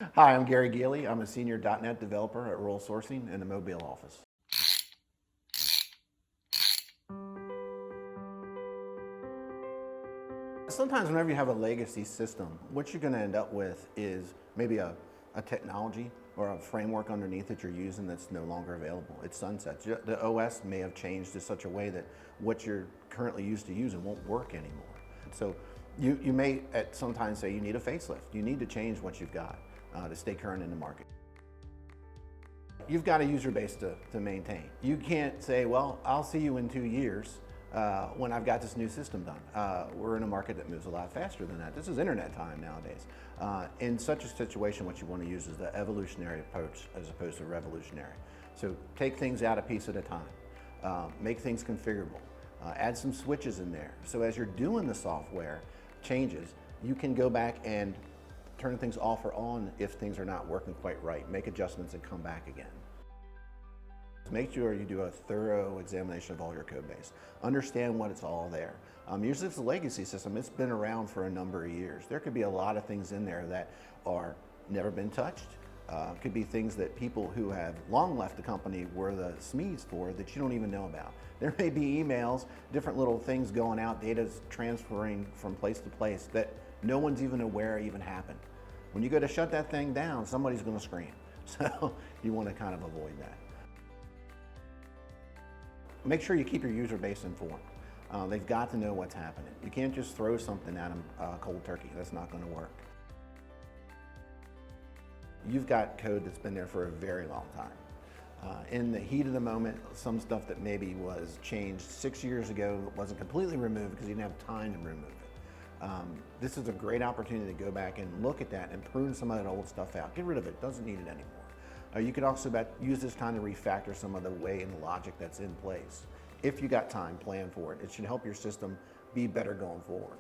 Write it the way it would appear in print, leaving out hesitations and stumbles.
Hi, I'm Gary Gealy. I'm a senior .NET developer at Rural Sourcing in the Mobile office. Sometimes whenever you have a legacy system, what you're going to end up with is maybe a technology or a framework underneath that you're using that's no longer available. It sunsets. The OS may have changed to such a way that what you're currently used to using won't work anymore. So you may at sometimes say you need a facelift. You need to change what you've got to stay current in the market. You've got a user base to maintain. You can't say, well, I'll see you in 2 years when I've got this new system done. We're in a market that moves a lot faster than that. This is internet time nowadays. In such a situation, what you want to use is the evolutionary approach as opposed to revolutionary. So take things out a piece at a time. Make things configurable. Add some switches in there. So as you're doing the software changes, you can go back and turn things off or on if things are not working quite right. Make adjustments and come back again. Make sure you do a thorough examination of all your code base. Understand what it's all there. Usually if it's a legacy system, it's been around for a number of years. There could be a lot of things in there that are never been touched. Could be things that people who have long left the company were the SMEs for that you don't even know about. There may be emails, different little things going out, data's transferring from place to place that no one's even aware even happened. When you go to shut that thing down, somebody's going to scream. So you want to kind of avoid that. Make sure you keep your user base informed. They've got to know what's happening. You can't just throw something at them cold turkey. That's not going to work. You've got code that's been there for a very long time. In the heat of the moment, some stuff that maybe was changed 6 years ago wasn't completely removed because you didn't have time to remove it. This is a great opportunity to go back and look at that and prune some of that old stuff out. Get rid of it, doesn't need it anymore. You could also use this time to refactor some of the way and the logic that's in place. If you got time, plan for it. It should help your system be better going forward.